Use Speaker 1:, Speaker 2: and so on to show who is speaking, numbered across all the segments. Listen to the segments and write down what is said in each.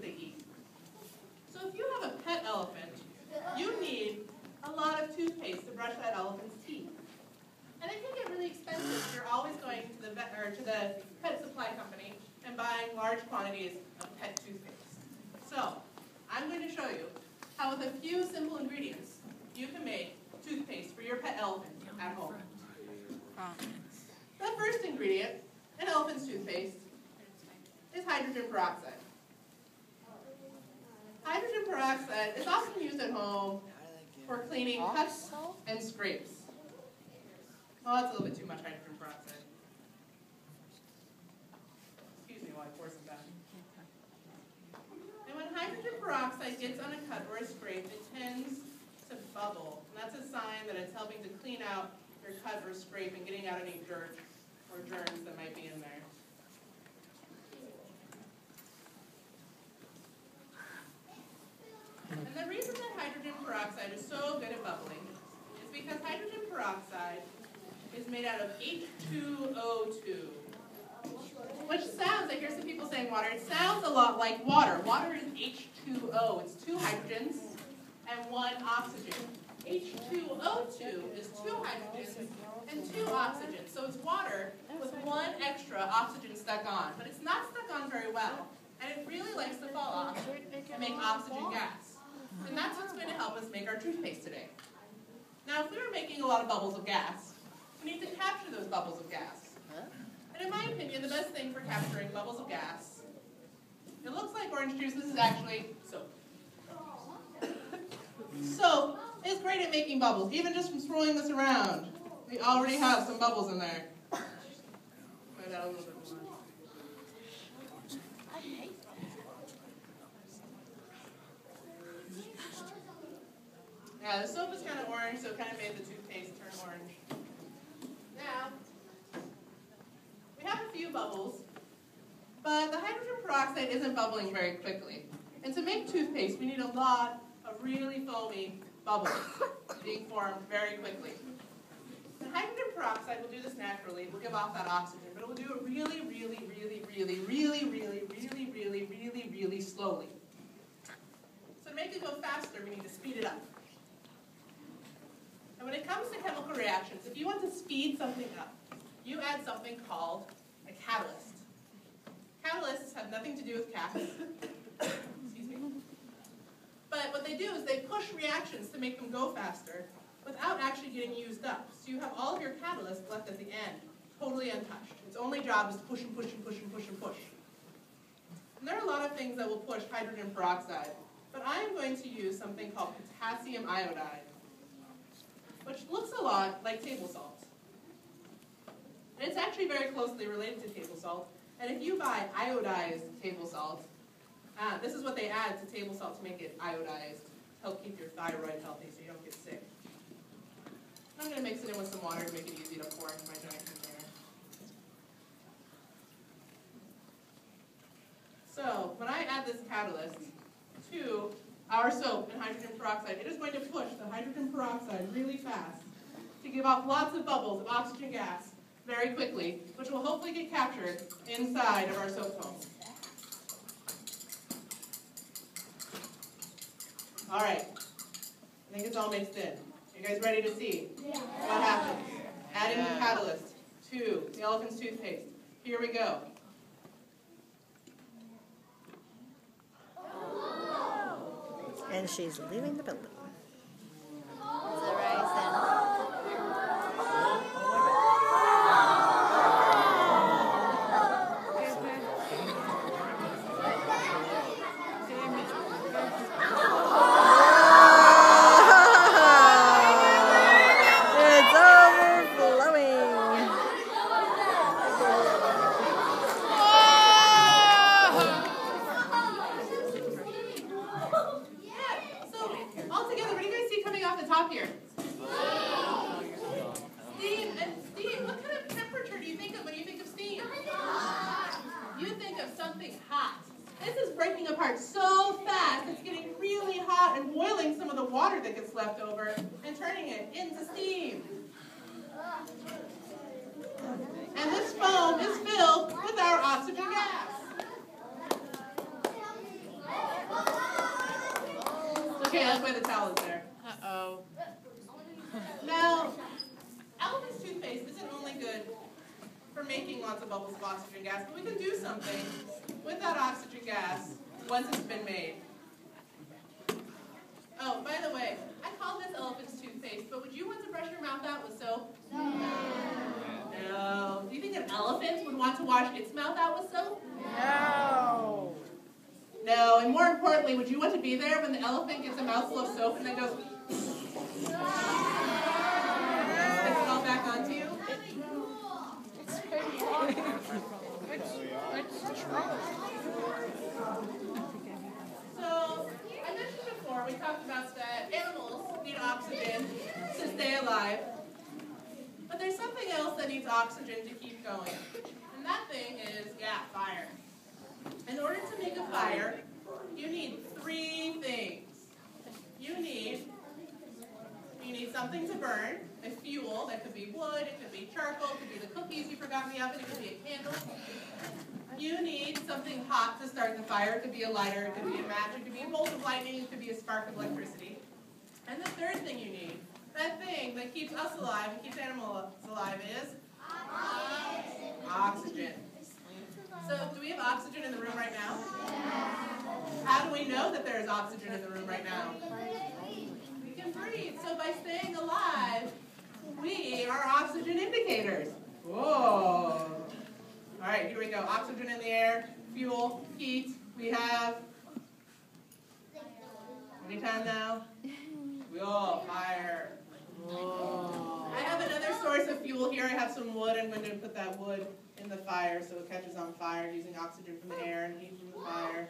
Speaker 1: that they eat. So if you have a pet elephant, you need a lot of toothpaste to brush that elephant's teeth. And it can get really expensive if you're always going to the vet, or to the pet supply company and buying large quantities of pet toothpaste. So I'm going to show you how with a few simple ingredients you can make toothpaste for your pet elephant at home. The first ingredient in elephant's toothpaste is hydrogen peroxide. Hydrogen peroxide is often used at home for cleaning cuts and scrapes. Oh, that's a little bit too much hydrogen peroxide. Excuse me while I pour some back. And when hydrogen peroxide gets on a cut or a scrape, it tends to bubble. And that's a sign that it's helping to clean out your cut or scrape and getting out any dirt or germs that might be in there. And the reason that hydrogen peroxide is so good at bubbling is because hydrogen peroxide is made out of H2O2, which sounds, I hear some people saying water, it sounds a lot like water. Water is H2O. It's 2 hydrogens and 1 oxygen. H2O2 is 2 hydrogens and 2 oxygens. So it's water with 1 extra oxygen stuck on. But it's not stuck on very well. And it really likes to fall off and make oxygen gas. And that's what's going to help us make our toothpaste today. Now, if we were making a lot of bubbles of gas, we need to capture those bubbles of gas. And in my opinion, the best thing for capturing bubbles of gas, it looks like orange juice. This is actually soap. Soap is great at making bubbles, even just from swirling this around. We already have some bubbles in there. Try that a little bit more. Yeah, the soap is kind of orange, so it kind of made the toothpaste turn orange. Now, we have a few bubbles, but the hydrogen peroxide isn't bubbling very quickly. And to make toothpaste, we need a lot of really foamy bubbles being formed very quickly. The hydrogen peroxide will do this naturally. It will give off that oxygen, but it will do it really slowly. So to make it go faster, we need to speed it up. And when it comes to chemical reactions, if you want to speed something up, you add something called a catalyst. Catalysts have nothing to do with cats. Excuse me. But what they do is they push reactions to make them go faster without actually getting used up. So you have all of your catalysts left at the end, totally untouched. Its only job is to push and push and push and push and push. And there are a lot of things that will push hydrogen peroxide, but I am going to use something called potassium iodide, which looks a lot like table salt. And it's actually very closely related to table salt. And if you buy iodized table salt, this is what they add to table salt to make it iodized, help keep your thyroid healthy so you don't get sick. I'm going to mix it in with some water to make it easy to pour into my giant container. So when I add this catalyst to our soap and hydrogen peroxide, it is going to push the hydrogen peroxide really fast to give off lots of bubbles of oxygen gas very quickly, which will hopefully get captured inside of our soap foam. All right, I think it's all mixed in. You guys ready to see what happens? Adding the catalyst to the elephant's toothpaste. Here we go.
Speaker 2: And she's leaving the building.
Speaker 1: So fast, it's getting really hot and boiling some of the water that gets left over and turning it into steam. And this foam is filled with our oxygen gas. That's why the towel is there.
Speaker 3: Uh-oh.
Speaker 1: Now, elephant's toothpaste isn't only good for making lots of bubbles of oxygen gas, but we can do something with that oxygen gas once it's been made. Oh, by the way, I call this elephant's toothpaste, but would you want to brush your mouth out with soap? No. No. Do you think an elephant would want to wash its mouth out with soap?
Speaker 3: No.
Speaker 1: No, and more importantly, would you want to be there when the elephant gets a mouthful of soap and then goes... spits it all back onto you?
Speaker 3: It's pretty awful. It's trouble.
Speaker 1: So, I mentioned before, we talked about that animals need oxygen to stay alive. But there's something else that needs oxygen to keep going. And that thing is, fire. In order to make a fire, you need three things. You need something to burn, a fuel. That could be wood, it could be charcoal, it could be the cookies you forgot in the oven, it could be a candle. You need something hot to start the fire. It could be a lighter, it could be a match, it could be a bolt of lightning, it could be a spark of electricity. And the third thing you need, that thing that keeps us alive and keeps animals alive, is oxygen. So, do we have oxygen in the room right now? How do we know that there is oxygen in the room right now? We can breathe. So by staying alive, we are oxygen indicators. Whoa. All right, here we go. Oxygen in the air, fuel, heat. We have... Anytime now? Fuel, fire. Whoa. I have another source of fuel here. I have some wood. I'm going to put that wood in the fire so it catches on fire using oxygen from the air and heat from the fire.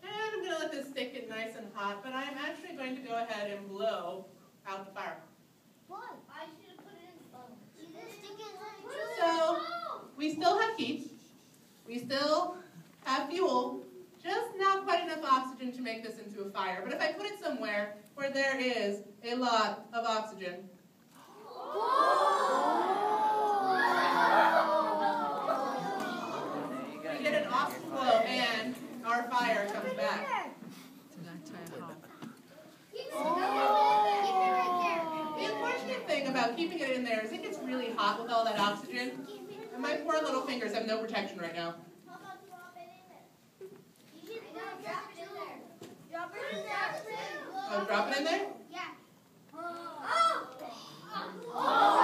Speaker 1: And I'm going to let this stick get nice and hot, but I'm actually going to go ahead and blow out the fire.
Speaker 4: What? I should have put it in.
Speaker 1: So, we still have heat. We still have fuel. Just not quite enough oxygen to make this into a fire. But if I put it somewhere where there is a lot of oxygen, we get an ox flow and our fire comes back. The unfortunate thing about keeping it in there is it gets really hot with all that oxygen. And my poor little fingers have no protection right now.
Speaker 4: How about drop it in there? You should drop it in there. Drop it in there.
Speaker 1: Oh, drop it in there?
Speaker 4: Yeah. Oh!